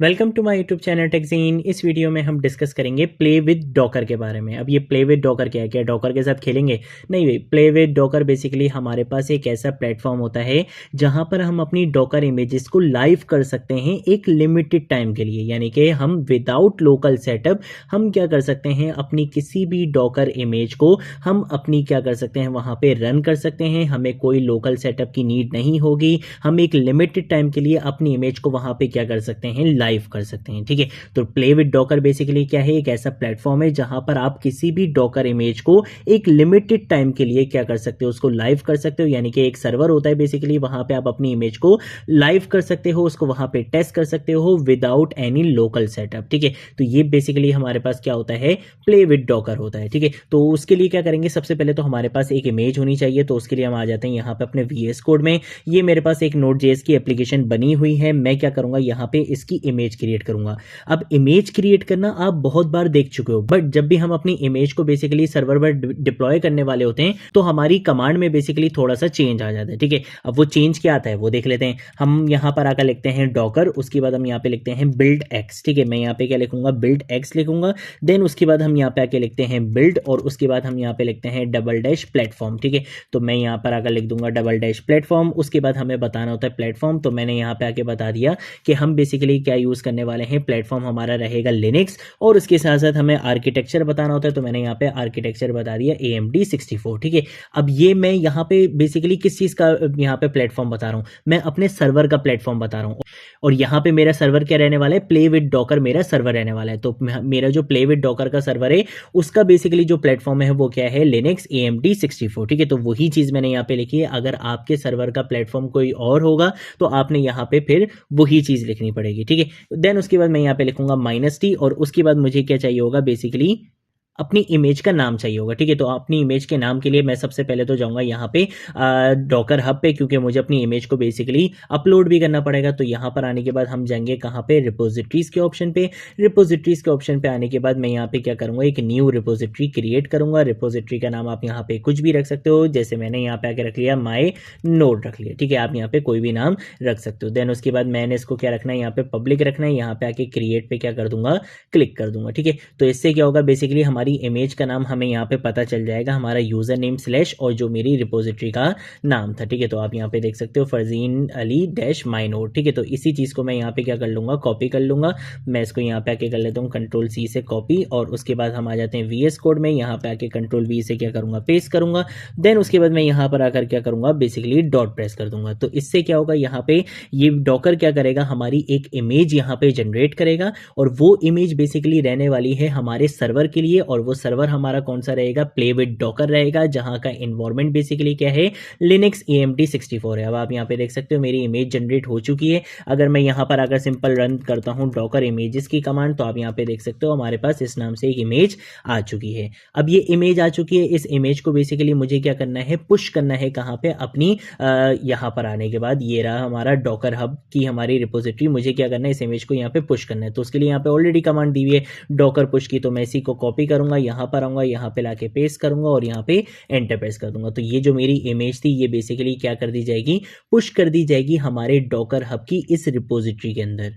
Welcome to my YouTube channel टेक्जीन। इस video में हम डिस्कस करेंगे प्ले विद डॉकर के बारे में। अब ये प्ले विद डॉकर क्या है? क्या डॉकर के साथ खेलेंगे? नहीं भाई, प्ले विद डॉकर बेसिकली हमारे पास एक ऐसा प्लेटफॉर्म होता है जहां पर हम अपनी डॉकर इमेजेस को लाइव कर सकते हैं एक लिमिटेड टाइम के लिए। यानी कि हम विदाउट लोकल सेटअप हम क्या कर सकते हैं, अपनी किसी भी डॉकर इमेज को हम अपनी क्या कर सकते हैं, वहां पे रन कर सकते हैं। हमें कोई लोकल सेटअप की नीड नहीं होगी। हम एक लिमिटेड टाइम के लिए अपनी इमेज को वहां पे क्या कर सकते हैं, लाइव कर सकते हैं। ठीक है, तो प्ले विद डॉकर बेसिकली क्या है? एक ऐसा प्लेटफॉर्म है जहां पर आप किसी भी डॉकर इमेज को एक लिमिटेड टाइम के लिए क्या कर सकते हो, उसको लाइव कर सकते हो। यानी कि एक सर्वर होता है बेसिकली, वहां पे आप अपनी इमेज को लाइव कर सकते हो, उसको वहां पे टेस्ट कर सकते हो विदाउट एनी लोकल सेटअप। ठीक है, तो ये बेसिकली हमारे पास क्या होता है, प्ले विद डॉकर होता है। ठीक है, तो उसके लिए क्या करेंगे, सबसे पहले तो हमारे पास एक इमेज होनी चाहिए। तो उसके लिए हम आ जाते हैं यहाँ पे अपने VS कोड में। ये मेरे पास एक Node.js की एप्लीकेशन बनी हुई है। मैं क्या करूंगा, यहाँ पे इसकी इमेज क्रिएट करूंगा। अब इमेज क्रिएट करना आप बहुत बार देख चुके हो, बट जब भी हम अपनी इमेज को बेसिकली सर्वर पर डिप्लॉय करने वाले होते हैं तो हमारी कमांड में बेसिकली थोड़ा सा चेंज आ जाता है। ठीक है, अब वो चेंज क्या आता है वो देख लेते हैं। हम यहाँ पर आकर लिखते हैं डॉकर, उसके बाद हम यहाँ पे लिखते हैं बिल्ड एक्स। ठीक है, मैं यहाँ पे क्या लिखूंगा, बिल्ड एक्स लिखूंगा। देन उसके बाद हम यहाँ पे आके लिखते हैं बिल्ड, और उसके बाद हम यहाँ पे लिखते हैं डबल डैश प्लेटफॉर्म। ठीक है, तो मैं यहाँ पर आकर लिख दूंगा डबल डैश प्लेटफॉर्म। उसके बाद हमें बताना होता है प्लेटफॉर्म, तो मैंने यहाँ पे आके बता दिया कि हम बेसिकली क्या यूज करने वाले हैं। प्लेटफॉर्म हमारा रहेगा लिनक्स, और उसके साथ साथ हमें आर्किटेक्चर बताना होता है। तो मैंने यहाँ पे आर्किटेक्चर बता दिया AMD 64। ठीक है, अब ये मैं यहाँ पे बेसिकली किस चीज का यहाँ पे प्लेटफॉर्म बता रहा हूँ, मैं अपने सर्वर का प्लेटफॉर्म बता रहा हूँ। और यहाँ पे मेरा सर्वर क्या रहने वाला है, प्ले विद डॉकर मेरा सर्वर रहने वाला है। तो मेरा जो प्ले विद डॉकर का सर्वर है उसका बेसिकली जो प्लेटफॉर्म है वो क्या है, लिनक्स AMD 64। ठीक है, तो वही चीज मैंने यहाँ पे लिखी है। अगर आपके सर्वर का प्लेटफॉर्म कोई और होगा तो आपने यहाँ पे फिर वही चीज लिखनी पड़ेगी। ठीक है, देन उसके बाद मैं यहाँ पे लिखूंगा -t, और उसके बाद मुझे क्या चाहिए होगा, बेसिकली अपनी इमेज का नाम चाहिए होगा। ठीक है, तो अपनी इमेज के नाम के लिए मैं सबसे पहले तो जाऊंगा यहाँ पे डॉकर हब पे, क्योंकि मुझे अपनी इमेज को बेसिकली अपलोड भी करना पड़ेगा। तो यहाँ पर आने के बाद हम जाएंगे कहाँ पे, रिपोजिटरीज के ऑप्शन पे। रिपोजिटरीज के ऑप्शन पे आने के बाद मैं यहाँ पे क्या करूंगा, एक न्यू रिपोजिटरी क्रिएट करूंगा। रिपोजिटरी का नाम आप यहाँ पे कुछ भी रख सकते हो, जैसे मैंने यहाँ पे आके रख लिया माई नोड रख लिया। ठीक है, आप यहाँ पे कोई भी नाम रख सकते हो। देन उसके बाद मैंने इसको क्या रखना है, यहाँ पे पब्लिक रखना है। यहाँ पे आके क्रिएट पे क्या कर दूंगा, क्लिक कर दूंगा। ठीक है, तो इससे क्या होगा, बेसिकली हमारी इमेज का नाम हमें यहाँ पे पता चल जाएगा, हमारा यूजर नेम स्लैश और जो मेरी रिपोजिटरी का नाम था। ठीक है, तो आप यहाँ पे देख सकते हो फरजीन अली डैश माई नोड। ठीक है, तो इसी चीज को मैं यहाँ पे क्या कर लूंगा, कॉपी कर लूंगा। मैं इसको यहाँ पे आके कर लेता हूँ Ctrl+C से कॉपी, और उसके बाद हम आ जाते हैं VS कोड में। यहाँ पे आके Ctrl+V से क्या करूंगा, पेस्ट करूंगा। देन उसके बाद मैं यहाँ पर आकर क्या करूंगा, बेसिकली डॉट प्रेस कर दूंगा। तो इससे क्या होगा, यहाँ पे ये डॉकर क्या करेगा, हमारी एक इमेज यहाँ पे जनरेट करेगा, और वो इमेज बेसिकली रहने वाली है हमारे सर्वर के लिए। और वो सर्वर हमारा कौन सा रहेगा, प्ले विद डॉकर रहेगा, जहां का इन्वायरमेंट बेसिकली क्या है, लिनक्स AMD 64 है। अब आप यहाँ पे देख सकते हो मेरी इमेज जनरेट हो चुकी है। अगर मैं यहाँ पर अगर सिंपल रन करता हूँ डॉकर इमेजेस की कमांड, तो आप यहाँ पे देख सकते हो हमारे पास इस नाम से एक इमेज आ चुकी है। अब ये इमेज आ चुकी है, इस इमेज को बेसिकली मुझे क्या करना है, पुश करना है कहाँ पे, अपनी यहाँ पर आने के बाद ये रहा हमारा डॉकर हब की हमारी रिपोजिटरी। मुझे क्या करना है, इस इमेज को यहाँ पे पुश करना है। तो उसके लिए यहाँ पे ऑलरेडी कमांड दी हुई है डॉकर पुश की, तो मैं इसी को कॉपी करूंगा, यहाँ पर आऊंगा, यहाँ पे लाके पेस्ट करूंगा, और यहाँ पे एंटर प्रेस कर दूंगा। तो ये जो मेरी इमेज थी ये बेसिकली क्या कर दी जाएगी, पुश कर दी जाएगी हमारे डॉकर हब की इस रिपोजिटरी के अंदर।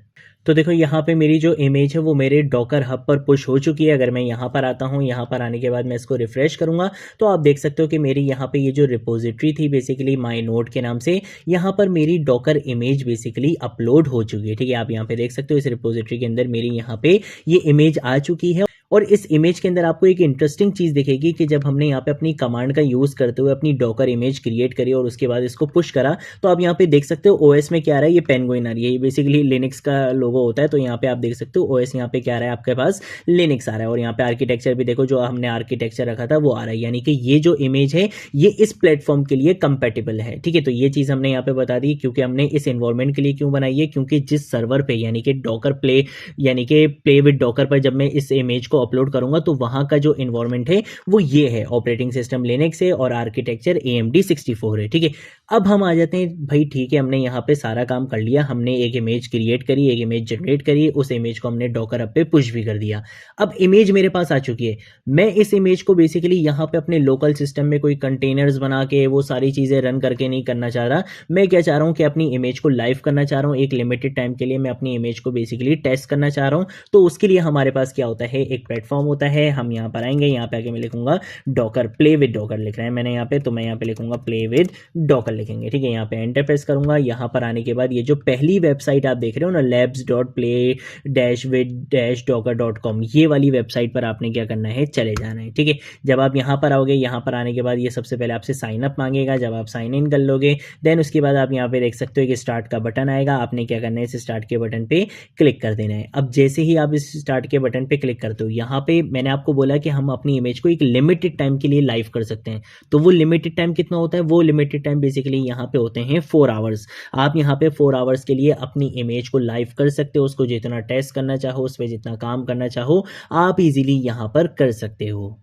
तो देखो यहाँ पे मेरी जो इमेज है वो मेरे डॉकर हब पर पुश हो चुकी है। अगर मैं यहाँ पर आता हूँ, यहाँ पर आने के बाद मैं इसको रिफ्रेश करूंगा, तो आप देख सकते हो कि मेरी यहाँ पे ये जो रिपोजिटरी थी बेसिकली माई नोड के नाम से, यहाँ पर मेरी डॉकर इमेज बेसिकली अपलोड हो चुकी है। ठीक है, आप यहाँ पे देख सकते हो इस रिपोजिटरी के अंदर मेरी यहाँ पे ये इमेज आ चुकी है। और इस इमेज के अंदर आपको एक इंटरेस्टिंग चीज दिखेगी कि जब हमने यहाँ पे अपनी कमांड का यूज करते हुए अपनी डॉकर इमेज क्रिएट करी और उसके बाद इसको पुश करा, तो आप यहाँ पे देख सकते हो OS में क्या आ रहा है, ये पेंगुइन आ रही है। ये बेसिकली लिनक्स का लोगो होता है। तो यहाँ पे आप देख सकते हो OS यहाँ पे क्या आ रहा है, आपके पास लिनक्स आ रहा है। और यहाँ पे आर्किटेक्चर भी देखो, जो हमने आर्किटेक्चर रखा था वो आ रहा है। यानी कि ये जो इमेज है ये इस प्लेटफॉर्म के लिए कंपेटेबल है। ठीक है, तो ये चीज हमने यहाँ पे बता दी, क्योंकि हमने इस एनवायरमेंट के लिए क्यों बनाई है, क्योंकि जिस सर्वर पे यानी कि डॉकर प्ले यानी कि प्ले विद डॉकर पर जब मैं इस इमेज को अपलोड करूँगा तो वहाँ का जो इन्वायरमेंट है वो ये है, ऑपरेटिंग सिस्टम लिनक्स है और आर्किटेक्चर AMD 64 है। ठीक है, अब हम आ जाते हैं भाई, ठीक है हमने यहाँ पे सारा काम कर लिया, हमने एक इमेज क्रिएट करी, एक इमेज जनरेट करी, उस इमेज को हमने डॉकर हब पे पुश भी कर दिया। अब इमेज मेरे पास आ चुकी है, मैं इस इमेज को बेसिकली यहाँ पे अपने लोकल सिस्टम में कोई कंटेनर्स बना के वो सारी चीज़ें रन करके नहीं करना चाह रहा। मैं क्या चाह रहा हूँ कि अपनी इमेज को लाइव करना चाह रहा हूँ, एक लिमिटेड टाइम के लिए मैं अपनी इमेज को बेसिकली टेस्ट करना चाह रहा हूँ। तो उसके लिए हमारे पास क्या होता है, एक प्लेटफॉर्म होता है। हम यहाँ पर आएंगे, यहाँ पे आके मैं लिखूंगा डॉकर, प्ले विद डॉकर लिख रहे हैं मैंने यहाँ पे, तो मैं यहाँ पे लिखूंगा प्ले विद डॉकर लिखेंगे। ठीक है, यहाँ पे एंटर प्रेस करूंगा। यहाँ पर आने के बाद ये जो पहली वेबसाइट आप देख रहे हो ना, labs.play-with-docker.com, ये वाली वेबसाइट पर आपने क्या करना है, चले जाना है। ठीक है, जब आप यहाँ पर आओगे, यहाँ पर आने के बाद ये सबसे पहले आपसे साइन अप मांगेगा। जब आप साइन इन कर लोगे देन उसके बाद आप यहाँ पे देख सकते हो कि स्टार्ट का बटन आएगा। आपने क्या करना है, इस स्टार्ट के बटन पे क्लिक कर देना है। अब जैसे ही आप इस स्टार्ट के बटन पे क्लिक करते हो, यहाँ पे मैंने आपको बोला कि हम अपनी इमेज को एक लिमिटेड टाइम के लिए लाइव कर सकते हैं। तो वो लिमिटेड टाइम कितना होता है, वो लिमिटेड टाइम बेसिकली यहाँ पे होते हैं 4 आवर्स। आप यहाँ पे 4 आवर्स के लिए अपनी इमेज को लाइव कर सकते हो, उसको जितना टेस्ट करना चाहो, उस पर जितना काम करना चाहो आप इजीली यहाँ पर कर सकते हो।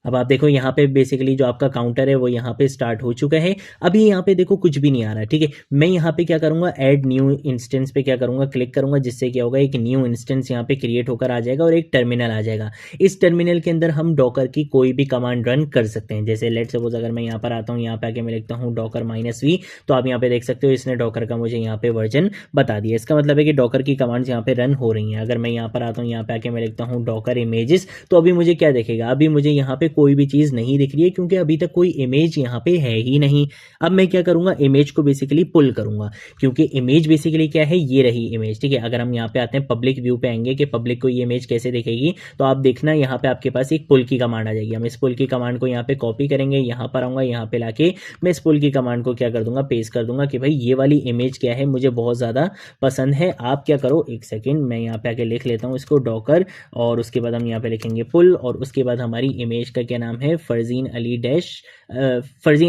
अब आप देखो यहाँ पे बेसिकली जो आपका काउंटर है वो यहाँ पे स्टार्ट हो चुका है। अभी यहाँ पे देखो कुछ भी नहीं आ रहा। ठीक है, मैं यहाँ पे क्या करूँगा, ऐड न्यू इंस्टेंस पे क्या करूँगा, क्लिक करूँगा, जिससे क्या होगा, एक न्यू इंस्टेंस यहाँ पे क्रिएट होकर आ जाएगा और एक टर्मिनल आ जाएगा। इस टर्मिनल के अंदर हम डॉकर की कोई भी कमांड रन कर सकते हैं। जैसे लेट सपोज अगर मैं यहाँ पर आता हूँ, यहाँ पे आके मैं लिखता हूँ डॉकर -v, तो आप यहाँ पे देख सकते हो इसने डॉकर का मुझे यहाँ पे वर्जन बता दिया। इसका मतलब है कि डॉकर की कमांड्स यहाँ पे रन हो रही हैं। अगर मैं यहाँ पर आता हूँ, यहाँ पे आके मैं लिखता हूँ डॉकर इमेजेस, तो अभी मुझे क्या दिखेगा, अभी मुझे यहाँ पे कोई भी चीज़ नहीं दिख रही है क्योंकि अभी तक कोई इमेज यहाँ पे है ही नहीं। अब मैं क्या करूँगा, इमेज को बेसिकली पुल करूँगा, क्योंकि इमेज बेसिकली क्या है, ये रही इमेज। ठीक है, अगर हम यहाँ पे आते हैं पब्लिक व्यू पे आएंगे कि पब्लिक को ये इमेज कैसे दिखेगी, तो आप देखना यहाँ पे आपके पास एक पुल की कमांड आ जाएगी। हम इस पुल की कमांड को यहाँ पे कॉपी करेंगे, यहाँ पर आऊँगा, यहाँ पे लाके मैं इस पुल की कमांड को क्या कर दूंगा, पेस्ट कर दूंगा कि भाई ये वाली इमेज क्या है, मुझे बहुत ज़्यादा पसंद है। आप क्या करो, एक सेकेंड मैं यहाँ पे आके लिख लेता हूँ इसको डॉकर, और उसके बाद हम यहाँ पे लिखेंगे पुल, और उसके बाद हमारी इमेज का क्या नाम है, फरजीन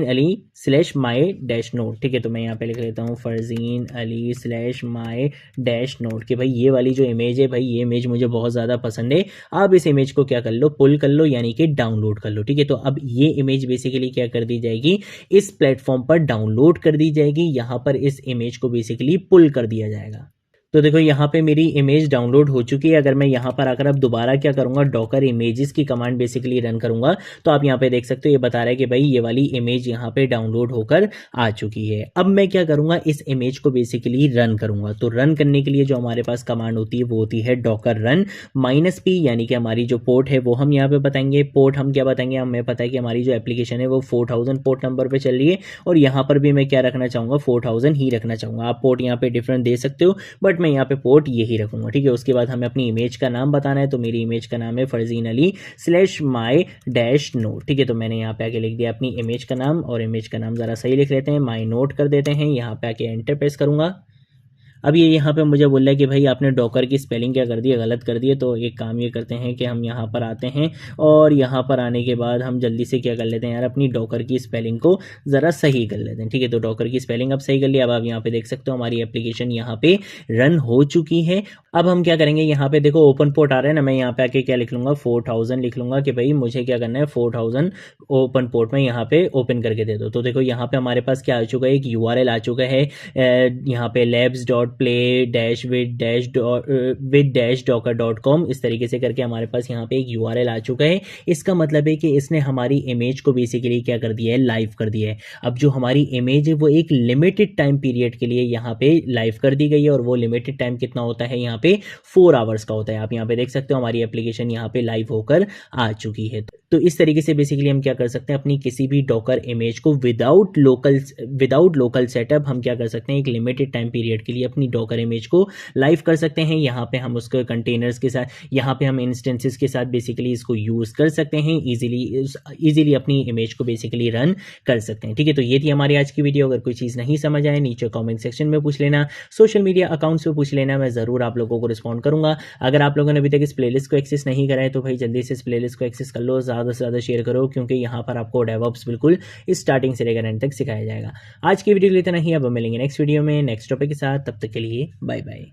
अली स्लैश माई डैश नोट। ठीक है, तो मैं यहाँ पे लिख लेता हूँ फरजीन अली स्लैश माई डैश नोट कि भाई ये वाली जो इमेज है, भाई ये इमेज मुझे बहुत ज़्यादा पसंद है। आप इस इमेज को क्या कर लो, पुल कर लो, यानी कि डाउनलोड कर लो। ठीक है, तो अब ये इमेज बेसिकली क्या कर दी जाएगी, इस प्लेटफॉर्म पर डाउनलोड कर दी जाएगी। यहाँ पर इस इमेज को बेसिकली पुल कर दिया जाएगा। तो देखो यहाँ पे मेरी इमेज डाउनलोड हो चुकी है। अगर मैं यहाँ पर आकर अब दोबारा क्या करूँगा, डॉकर इमेजेस की कमांड बेसिकली रन करूँगा, तो आप यहाँ पे देख सकते हो ये बता रहा है कि भाई ये वाली इमेज यहाँ पे डाउनलोड होकर आ चुकी है। अब मैं क्या करूँगा, इस इमेज को बेसिकली रन करूँगा। तो रन करने के लिए जो हमारे पास कमांड होती है वो होती है डॉकर रन -p, यानी कि हमारी जो पोर्ट है वो हम यहाँ पे बताएंगे। पोर्ट हम क्या बताएंगे, हमें पता है कि हमारी जो एप्लीकेशन है वो 4000 पोर्ट नंबर पर चल रही है, और यहाँ पर भी मैं क्या रखना चाहूँगा, 4000 ही रखना चाहूँगा। आप पोर्ट यहाँ पे डिफरेंट दे सकते हो, बट मैं यहाँ पे पोर्ट यही रखूंगा। ठीक है, उसके बाद हमें अपनी इमेज का नाम बताना है, तो मेरी इमेज का नाम है फरजीन अली स्लैश माई डैश नोट। ठीक है, तो मैंने यहाँ पे आके लिख दिया अपनी इमेज का नाम, और इमेज का नाम ज़रा सही लिख लेते हैं, माई नोट कर देते हैं। यहाँ पे आके एंटर प्रेस करूँगा। अब ये यहाँ पे मुझे बोल रहा है कि भाई आपने डॉकर की स्पेलिंग क्या कर दी है, गलत कर दी है। तो एक काम ये करते हैं कि हम यहाँ पर आते हैं, और यहाँ पर आने के बाद हम जल्दी से क्या कर लेते हैं यार, अपनी डॉकर की स्पेलिंग को ज़रा सही कर लेते हैं। ठीक है, तो डॉकर की स्पेलिंग अब सही कर लिया। अब आप यहाँ पे देख सकते हो हमारी एप्लीकेशन यहाँ पे रन हो चुकी है। अब हम क्या करेंगे, यहाँ पे देखो ओपन पोर्ट आ रहा है ना, मैं यहाँ पे आके क्या लिख लूँगा, 4000 लिख लूँगा कि भाई मुझे क्या करना है, 4000 ओपन पोर्ट में यहाँ पे ओपन करके दे दो। तो देखो यहाँ पे हमारे पास क्या आ चुका है, एक URL आ चुका है यहाँ पे labs.play-with-docker.com, इस तरीके से करके हमारे पास यहाँ पे एक URL आ चुका है। इसका मतलब है कि इसने हमारी इमेज को बेसिकली क्या कर दिया है, लाइव कर दिया है। अब जो हमारी इमेज है वो एक लिमिटेड टाइम पीरियड के लिए यहाँ पे लाइव कर दी गई है, और वो लिमिटेड टाइम कितना होता है, यहाँ पे 4 आवर्स का होता है। आप यहाँ पे देख सकते हो हमारी एप्लीकेशन यहाँ पे लाइव होकर आ चुकी है। तो इस तरीके से बेसिकली हम क्या कर सकते हैं, अपनी किसी भी डॉकर इमेज को विदाउट लोकल सेटअप हम क्या कर सकते हैं, एक लिमिटेड टाइम पीरियड के लिए अपनी डॉकर इमेज को लाइव कर सकते हैं। यहाँ पे हम उसके कंटेनर्स के साथ, यहाँ पे हम इंस्टेंसेस के साथ बेसिकली इसको यूज़ कर सकते हैं, इजीली अपनी इमेज को बेसिकली रन कर सकते हैं। ठीक है, तो ये थी हमारी आज की वीडियो। अगर कोई चीज़ नहीं समझ आए नीचे कॉमेंट सेक्शन में पूछ लेना, सोशल मीडिया अकाउंट्स पे पूछ लेना, मैं ज़रूर आप लोगों को रिस्पॉन्ड करूँगा। अगर आप लोगों ने अभी तक इस प्लेलिस्ट को एक्सेस नहीं करा है तो भाई जल्दी से इस प्लेलिस्ट को एक्सेस कर लो, ज़्यादा से ज़्यादा शेयर करो, क्योंकि यहाँ पर आपको डेवऑप्स बिल्कुल स्टार्टिंग से लेकर एंड तक सिखाया जाएगा। आज की वीडियो के लिए इतना ही, अब मिलेंगे नेक्स्ट वीडियो में नेक्स्ट टॉपिक के साथ। तब तक के लिए बाय बाय।